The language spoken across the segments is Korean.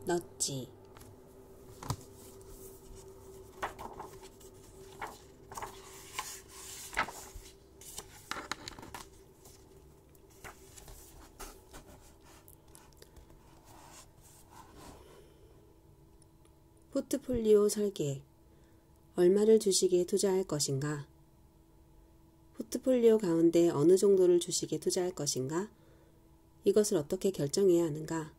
넣지. 포트폴리오 설계. 얼마를 주식에 투자할 것인가? 포트폴리오 가운데 어느 정도를 주식에 투자할 것인가? 이것을 어떻게 결정해야 하는가?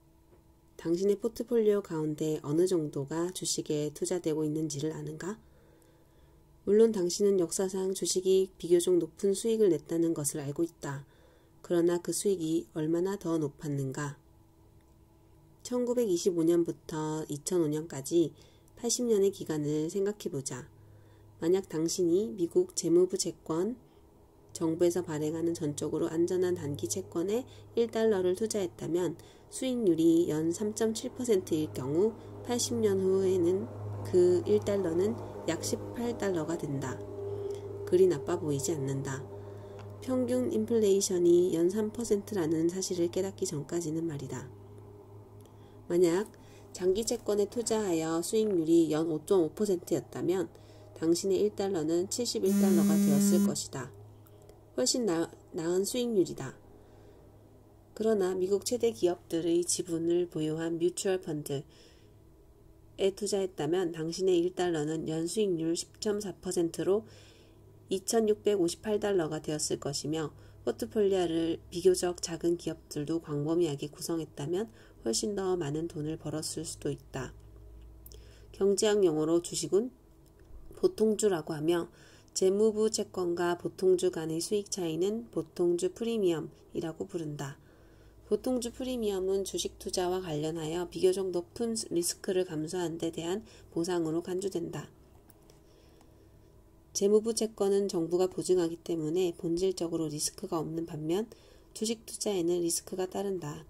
당신의 포트폴리오 가운데 어느 정도가 주식에 투자되고 있는지를 아는가? 물론 당신은 역사상 주식이 비교적 높은 수익을 냈다는 것을 알고 있다. 그러나 그 수익이 얼마나 더 높았는가? 1925년부터 2005년까지 80년의 기간을 생각해보자. 만약 당신이 미국 재무부 채권, 정부에서 발행하는 전적으로 안전한 단기 채권에 1달러를 투자했다면 수익률이 연 3.7%일 경우 80년 후에는 그 1달러는 약 18달러가 된다. 그리 나빠 보이지 않는다. 평균 인플레이션이 연 3%라는 사실을 깨닫기 전까지는 말이다. 만약 장기 채권에 투자하여 수익률이 연 5.5%였다면 당신의 1달러는 71달러가 되었을 것이다. 훨씬 나은 수익률이다. 그러나 미국 최대 기업들의 지분을 보유한 뮤추얼 펀드에 투자했다면 당신의 1달러는 연 수익률 10.4%로 2,658달러가 되었을 것이며 포트폴리오를 비교적 작은 기업들도 광범위하게 구성했다면 훨씬 더 많은 돈을 벌었을 수도 있다. 경제학 용어로 주식은 보통주라고 하며 재무부 채권과 보통주 간의 수익 차이는 보통주 프리미엄이라고 부른다. 보통주 프리미엄은 주식 투자와 관련하여 비교적 높은 리스크를 감수하는 데 대한 보상으로 간주된다. 재무부 채권은 정부가 보증하기 때문에 본질적으로 리스크가 없는 반면 주식 투자에는 리스크가 따른다.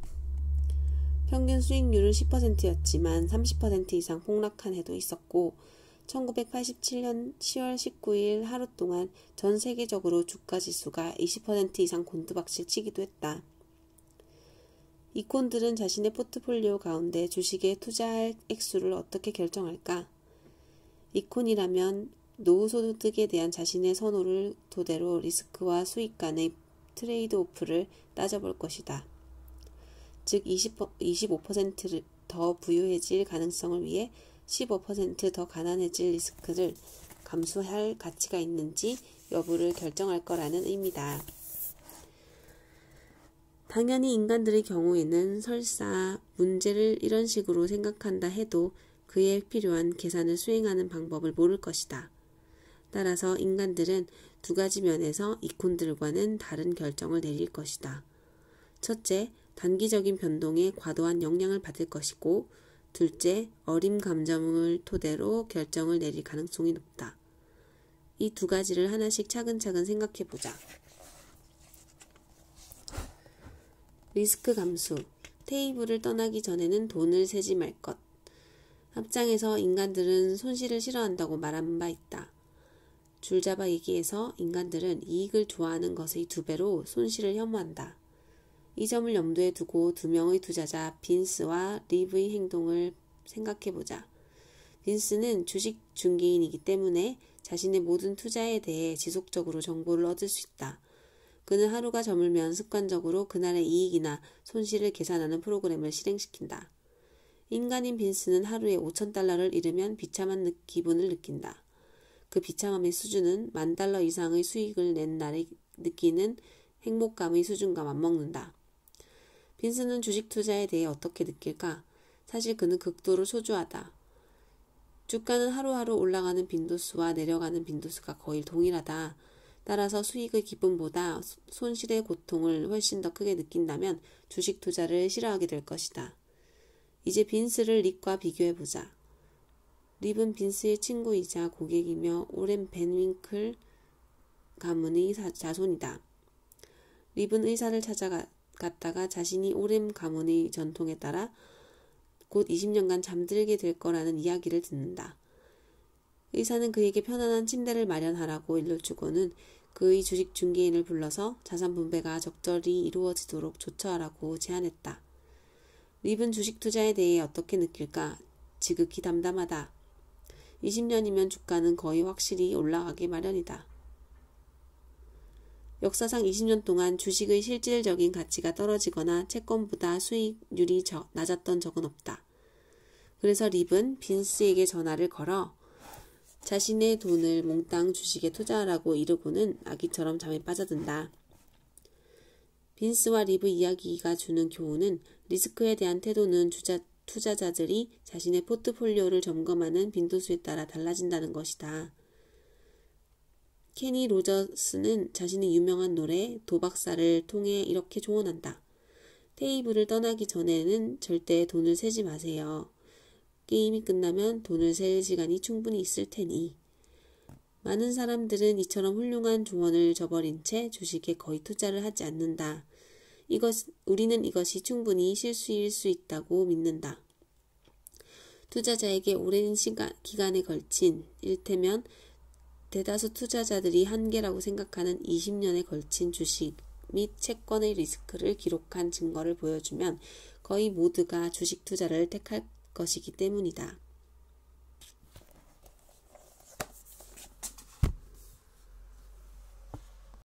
평균 수익률은 10%였지만 30% 이상 폭락한 해도 있었고 1987년 10월 19일 하루 동안 전 세계적으로 주가지수가 20% 이상 곤두박질 치기도 했다. 이콘들은 자신의 포트폴리오 가운데 주식에 투자할 액수를 어떻게 결정할까? 이콘이라면 노후소득에 대한 자신의 선호를 토대로 리스크와 수익 간의 트레이드 오프를 따져볼 것이다. 즉 25% 더 부유해질 가능성을 위해 15% 더 가난해질 리스크를 감수할 가치가 있는지 여부를 결정할 거라는 의미다. 당연히 인간들의 경우에는 설사 문제를 이런 식으로 생각한다 해도 그에 필요한 계산을 수행하는 방법을 모를 것이다. 따라서 인간들은 두 가지 면에서 이콘들과는 다른 결정을 내릴 것이다. 첫째, 단기적인 변동에 과도한 영향을 받을 것이고 둘째, 어림 감정을 토대로 결정을 내릴 가능성이 높다. 이 두 가지를 하나씩 차근차근 생각해보자. 리스크 감수. 테이블을 떠나기 전에는 돈을 세지 말 것. 합장에서 인간들은 손실을 싫어한다고 말한 바 있다. 줄잡아 얘기해서 인간들은 이익을 좋아하는 것의 2배로 손실을 혐오한다. 이 점을 염두에 두고 두 명의 투자자 빈스와 리브의 행동을 생각해보자. 빈스는 주식 중개인이기 때문에 자신의 모든 투자에 대해 지속적으로 정보를 얻을 수 있다. 그는 하루가 저물면 습관적으로 그날의 이익이나 손실을 계산하는 프로그램을 실행시킨다. 인간인 빈스는 하루에 5,000달러를 잃으면 비참한 기분을 느낀다. 그 비참함의 수준은 $10,000 이상의 수익을 낸 날에 느끼는 행복감의 수준과 맞먹는다. 빈스는 주식 투자에 대해 어떻게 느낄까? 사실 그는 극도로 초조하다. 주가는 하루하루 올라가는 빈도수와 내려가는 빈도수가 거의 동일하다. 따라서 수익의 기쁨보다 손실의 고통을 훨씬 더 크게 느낀다면 주식 투자를 싫어하게 될 것이다. 이제 빈스를 릭과 비교해보자. 립은 빈스의 친구이자 고객이며 오렌 벤윙클 가문의 자손이다. 립은 의사를 찾아갔다가 자신이 오렌 가문의 전통에 따라 곧 20년간 잠들게 될 거라는 이야기를 듣는다. 의사는 그에게 편안한 침대를 마련하라고 일러주고는 그의 주식 중개인을 불러서 자산 분배가 적절히 이루어지도록 조처하라고 제안했다. 립은 주식 투자에 대해 어떻게 느낄까? 지극히 담담하다. 20년이면 주가는 거의 확실히 올라가기 마련이다. 역사상 20년 동안 주식의 실질적인 가치가 떨어지거나 채권보다 수익률이 낮았던 적은 없다. 그래서 립은 빈스에게 전화를 걸어 자신의 돈을 몽땅 주식에 투자하라고 이르고는 아기처럼 잠에 빠져든다. 빈스와 립의 이야기가 주는 교훈은 리스크에 대한 태도는 투자자들이 자신의 포트폴리오를 점검하는 빈도수에 따라 달라진다는 것이다. 케니 로저스는 자신의 유명한 노래 도박사를 통해 이렇게 조언한다. 테이블을 떠나기 전에는 절대 돈을 세지 마세요. 게임이 끝나면 돈을 셀 시간이 충분히 있을 테니. 많은 사람들은 이처럼 훌륭한 조언을 저버린 채 주식에 거의 투자를 하지 않는다. 우리는 이것이 충분히 실수일 수 있다고 믿는다. 투자자에게 오랜 기간에 걸친, 일테면 대다수 투자자들이 한계라고 생각하는 20년에 걸친 주식 및 채권의 리스크를 기록한 증거를 보여주면 거의 모두가 주식 투자를 택할 것이기 때문이다.